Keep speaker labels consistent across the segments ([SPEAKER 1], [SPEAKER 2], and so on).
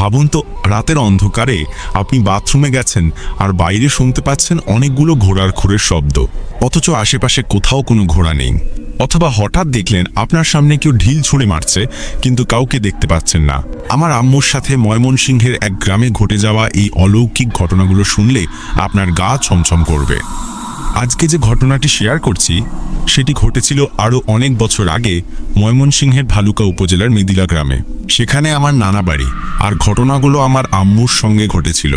[SPEAKER 1] ভাবুন তো, রাতের অন্ধকারে আপনি বাথরুমে গেছেন আর বাইরে শুনতে পাচ্ছেন অনেকগুলো ঘোড়ার খুরের শব্দ, অথচ আশেপাশে কোথাও কোনো ঘোড়া নেই। অথবা হঠাৎ দেখলেন আপনার সামনে কেউ ঢিল ছুঁড়ে মারছে, কিন্তু কাউকে দেখতে পাচ্ছেন না। আমার আম্মুর সাথে ময়মনসিংহের এক গ্রামে ঘটে যাওয়া এই অলৌকিক ঘটনাগুলো শুনলে আপনার গা ছমছম করবে। আজকে যে ঘটনাটি শেয়ার করছি সেটি ঘটেছিল আরও অনেক বছর আগে ময়মনসিংহের ভালুকা উপজেলার মিদিলা গ্রামে। সেখানে আমার নানা বাড়ি, আর ঘটনাগুলো আমার আম্মুর সঙ্গে ঘটেছিল।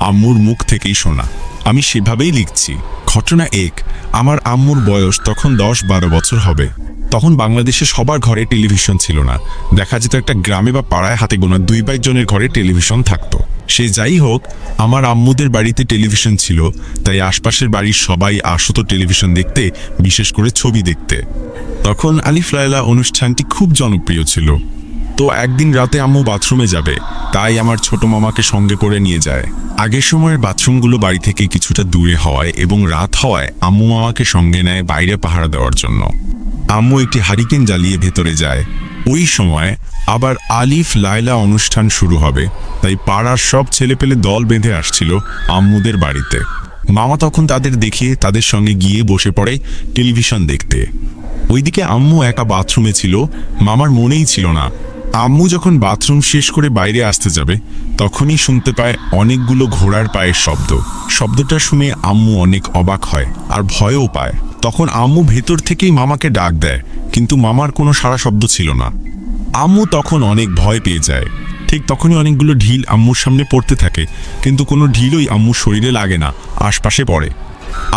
[SPEAKER 1] আম্মুর মুখ থেকেই শোনা, আমি সেভাবেই লিখছি। ঘটনা 1। আমার আম্মুর বয়স তখন 10-12 বছর হবে। তখন বাংলাদেশে সবার ঘরে টেলিভিশন ছিল না। দেখা যেত একটা গ্রামে বা পাড়ায় হাতে গোনা 2-2 জনের ঘরে টেলিভিশন থাকতো। সে যাই হোক, আমার আম্মুদের বাড়িতে টেলিভিশন ছিল, তাই আশপাশের বাড়ির সবাই আসতো টেলিভিশন দেখতে, বিশেষ করে ছবি দেখতে। তখন আলিফ লায়লা অনুষ্ঠানটি খুব জনপ্রিয় ছিল। তো একদিন রাতে আম্মু বাথরুমে যাবে, তাই আমার ছোট মামাকে সঙ্গে করে নিয়ে যায়। আগের সময়ের বাথরুমগুলো বাড়ি থেকে কিছুটা দূরে হওয়ায় এবং রাত হওয়ায় আম্মু মামাকে সঙ্গে নেয় বাইরে পাহারা দেওয়ার জন্য। আম্মু একটি হারিকেন জ্বালিয়ে ভেতরে যায়। ওই সময় আবার আলিফ লায়লা অনুষ্ঠান শুরু হবে, তাই পাড়ার সব ছেলেপেলে দল বেঁধে আসছিল আম্মুদের বাড়িতে। মামা তখন তাদের দেখিয়ে তাদের সঙ্গে গিয়ে বসে পড়ে টেলিভিশন দেখতে। ওইদিকে আম্মু একা বাথরুমে ছিল, মামার মনেই ছিল না। আম্মু যখন বাথরুম শেষ করে বাইরে আসতে যাবে, তখনই শুনতে পায় অনেকগুলো ঘোড়ার পায়ের শব্দ। শব্দটা শুনে আম্মু অনেক অবাক হয় আর ভয়ও পায়। তখন আম্মু ভেতর থেকেই মামাকে ডাক দেয়, কিন্তু মামার কোনো সাড়া শব্দ ছিল না। আম্মু তখন অনেক ভয় পেয়ে যায়। ঠিক তখনই অনেকগুলো ঢিল আম্মুর সামনে পড়তে থাকে, কিন্তু কোনো ঢিলই আম্মুর শরীরে লাগে না, আশপাশে পড়ে।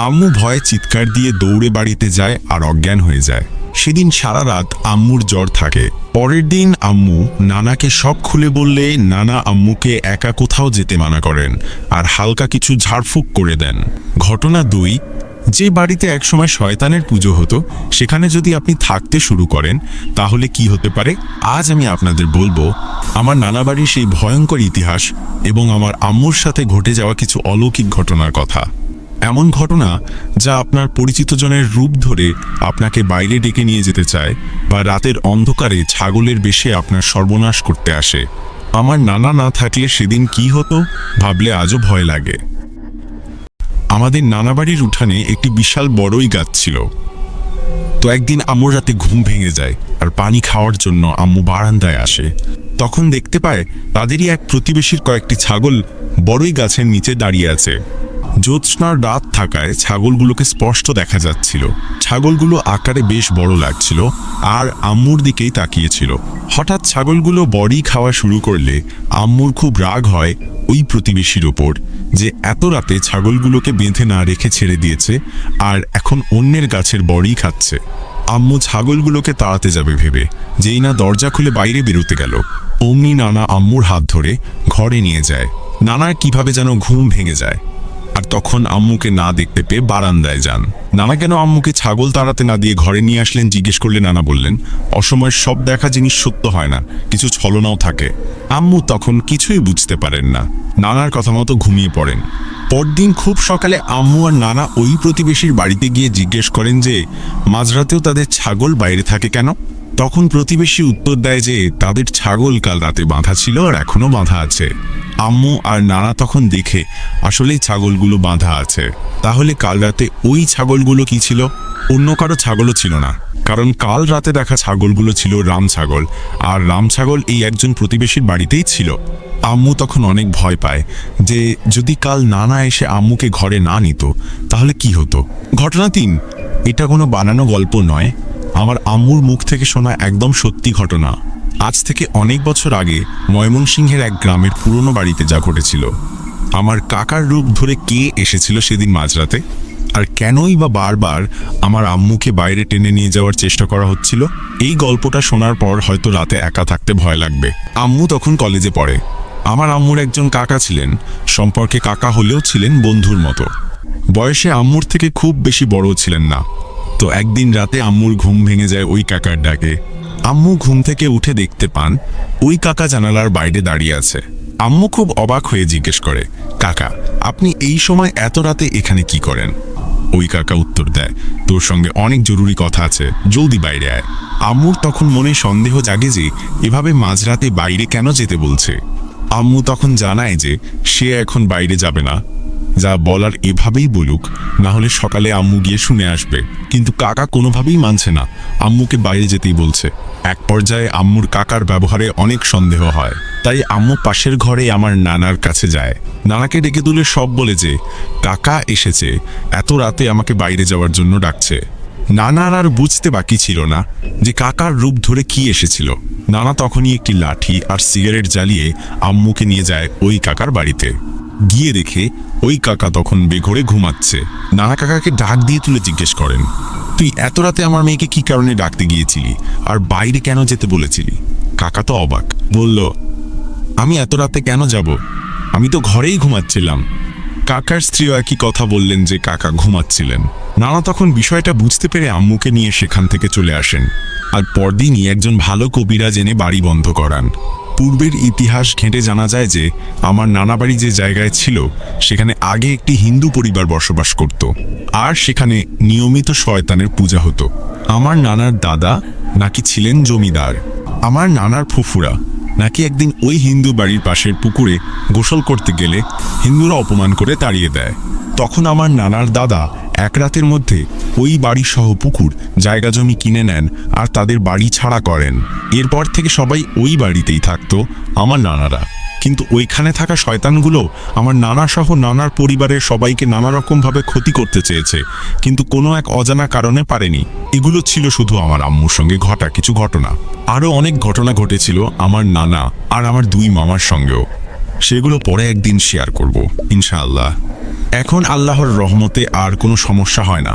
[SPEAKER 1] আম্মু ভয়ে চিৎকার দিয়ে দৌড়ে বাড়িতে যায় আর অজ্ঞান হয়ে যায়। সেদিন সারা রাত আম্মুর জ্বর থাকে। পরের দিন আম্মু নানাকে সব খুলে বললে নানা আম্মুকে একা কোথাও যেতে মানা করেন আর হালকা কিছু ঝাড়ফুঁক করে দেন। ঘটনা 2। যে বাড়িতে একসময় শয়তানের পুজো হতো, সেখানে যদি আপনি থাকতে শুরু করেন তাহলে কি হতে পারে, আজ আমি আপনাদের বলবো আমার নানা বাড়ির সেই ভয়ঙ্কর ইতিহাস এবং আমার আম্মুর সাথে ঘটে যাওয়া কিছু অলৌকিক ঘটনার কথা। এমন ঘটনা যা আপনার পরিচিত জনের রূপ ধরে আপনাকে বাইরে ডেকে নিয়ে যেতে চায়, বা রাতের অন্ধকারে ছাগলের বেশে আপনার সর্বনাশ করতে আসে। আমার নানা না থাকলে সেদিন কি হতো ভাবলে আজও ভয় লাগে। আমাদের নানা বাড়ির উঠানে একটি বিশাল বড়ই গাছ ছিল। তো একদিন আম্মুর রাতে ঘুম ভেঙে যায় আর পানি খাওয়ার জন্য আম্মু বারান্দায় আসে। তখন দেখতে পায় তাদেরই এক প্রতিবেশীর কয়েকটি ছাগল বড়ই গাছের নিচে দাঁড়িয়ে আছে। জ্যোৎস্নার রাত থাকায় ছাগলগুলোকে স্পষ্ট দেখা যাচ্ছিল। ছাগলগুলো আকারে বেশ বড় লাগছিল আর আম্মুর দিকেই তাকিয়েছিল। হঠাৎ ছাগলগুলো বড়ি খাওয়া শুরু করলে আম্মুর খুব রাগ হয় ওই প্রতিবেশীর ওপর, যে এত রাতে ছাগলগুলোকে বেঁধে না রেখে ছেড়ে দিয়েছে আর এখন অন্যের গাছের বড়ি খাচ্ছে। আম্মু ছাগলগুলোকে তাড়াতে যাবে ভেবে যেই না দরজা খুলে বাইরে বেরোতে গেল, অমনি নানা আম্মুর হাত ধরে ঘরে নিয়ে যায়। নানার কিভাবে যেন ঘুম ভেঙে যায়, আর তখন আম্মুকে না দেখতে পেয়ে বারান্দায় যান। নানা কেন আম্মুকে ছাগল তাড়াতে না দিয়ে ঘরে নিয়ে আসলেন জিজ্ঞেস করলে নানা বললেন, অসময়ের সব দেখা জিনিস সত্য হয় না, কিছু ছলনাও থাকে। আম্মু তখন কিছুই বুঝতে পারেন না, নানার কথা মতো ঘুমিয়ে পড়েন। পরদিন খুব সকালে আম্মু আর নানা ওই প্রতিবেশীর বাড়িতে গিয়ে জিজ্ঞেস করেন যে মাঝরাতেও তাদের ছাগল বাইরে থাকে কেন। তখন প্রতিবেশী উত্তর দেয় যে তাদের ছাগল কাল রাতে বাঁধা ছিল আর এখনো বাঁধা আছে। আম্মু আর নানা তখন দেখে আসলেই ছাগলগুলো বাঁধা আছে। তাহলে কাল রাতে ওই ছাগলগুলো কি ছিল? অন্য কারো ছাগলও ছিল না, কারণ কাল রাতে দেখা ছাগলগুলো ছিল রাম ছাগল, আর রাম ছাগল এই একজন প্রতিবেশীর বাড়িতেই ছিল। আম্মু তখন অনেক ভয় পায় যে যদি কাল নানা এসে আম্মুকে ঘরে না নিত তাহলে কি হতো। ঘটনা 3। এটা কোনো বানানো গল্প নয়, আমার আম্মুর মুখ থেকে শোনা একদম সত্যি ঘটনা। আজ থেকে অনেক বছর আগে ময়মনসিংহের এক গ্রামের পুরনো বাড়িতে যা ঘটেছিল। আমার কাকার রূপ ধরে কে এসেছিল সেদিন মাঝরাতে, আর কেনই বা বারবার আমার আম্মুকে বাইরে টেনে নিয়ে যাওয়ার চেষ্টা করা হচ্ছিল। এই গল্পটা শোনার পর হয়তো রাতে একা থাকতে ভয় লাগবে। আম্মু তখন কলেজে পড়ে। আমার আম্মুর একজন কাকা ছিলেন, সম্পর্কে কাকা হলেও ছিলেন বন্ধুর মতো। বয়সে আম্মুর থেকে খুব বেশি বড় ছিলেন না। তো একদিন রাতে আম্মুর ঘুম ভেঙে যায় ওই কাকার ডাকে। আম্মু ঘুম থেকে উঠে দেখতে পান ওই কাকা জানালার বাইরে দাঁড়িয়ে আছে। আম্মু খুব অবাক হয়ে জিজ্ঞেস করে, কাকা আপনি এই সময় এত রাতে এখানে কি করেন? ওই কাকা উত্তর দেয়, তোর সঙ্গে অনেক জরুরি কথা আছে, জলদি বাইরে আয়। আম্মুর তখন মনে সন্দেহ জাগে যে এভাবে মাঝরাতে বাইরে কেন যেতে বলছে। আম্মু তখন জানায় যে সে এখন বাইরে যাবে না, যা বলার এভাবেই বলুক, না হলে সকালে আম্মু গিয়ে শুনে আসবে। কিন্তু কাকা কোনোভাবেই মানছে না, আম্মুকে বাইরে যেতেই বলছে। এক পর্যায়ে আম্মুর কাকার ব্যবহারে অনেক সন্দেহ হয়, তাই আম্মু পাশের ঘরে আমার নানার কাছে যায়। নানাকে ডেকে তুলে সব বলে যে কাকা এসেছে, এত রাতে আমাকে বাইরে যাওয়ার জন্য ডাকছে। নানার আর বুঝতে বাকি ছিল না যে কাকার রূপ ধরে কি এসেছিল। নানা তখনই একটি লাঠি আর সিগারেট জ্বালিয়ে আম্মুকে নিয়ে যায় ওই কাকার বাড়িতে। গিয়ে দেখে ওই কাকা তখন বেঘরে ঘুমাচ্ছে। নানা কাকাকে ডাক দিয়ে তুলে জিজ্ঞেস করেন, তুই এত রাতে আমার মেয়েকে কি কারণে ডাকতে গিয়েছিলি, আর বাইরে কেন যেতে বলেছিলি? কাকা তো অবাক, বলল, আমি এত রাতে কেন যাব, আমি তো ঘরেই ঘুমাচ্ছিলাম। কাকার স্ত্রীও একই কথা বললেন যে কাকা ঘুমাচ্ছিলেন। নানা তখন বিষয়টা বুঝতে পেরে আম্মুকে নিয়ে সেখান থেকে চলে আসেন, আর পরদিনই একজন ভালো কবিরাজ এনে বাড়ি বন্ধ করান। পূর্বের ইতিহাস ঘেঁটে জানা যায় যে আমার নানা বাড়ি যে জায়গায় ছিল সেখানে আগে একটি হিন্দু পরিবার বসবাস করত, আর সেখানে নিয়মিত শয়তানের পূজা হতো। আমার নানার দাদা নাকি ছিলেন জমিদার। আমার নানার ফুফুরা নাকি একদিন ওই হিন্দু বাড়ির পাশের পুকুরে গোসল করতে গেলে হিন্দুরা অপমান করে তাড়িয়ে দেয়। তখন আমার নানার দাদা এক রাতের মধ্যে ওই বাড়ি সহ পুকুর জায়গা জমি কিনে নেন আর তাদের বাড়ি ছাড়া করেন। এরপর থেকে সবাই ওই বাড়িতেই থাকতো আমার নানারা। কিন্তু ওইখানে থাকা শয়তানগুলো আমার নানা সহ নানার পরিবারের সবাইকে নানা রকমভাবে ক্ষতি করতে চেয়েছে, কিন্তু কোনো এক অজানা কারণে পারেনি। এগুলো ছিল শুধু আমার আম্মুর সঙ্গে ঘটা কিছু ঘটনা। আরও অনেক ঘটনা ঘটেছিল আমার নানা আর আমার দুই মামার সঙ্গেও। সেগুলো পরে একদিন শেয়ার করব ইনশাআল্লাহ। এখন আল্লাহর রহমতে আর কোনো সমস্যা হয় না।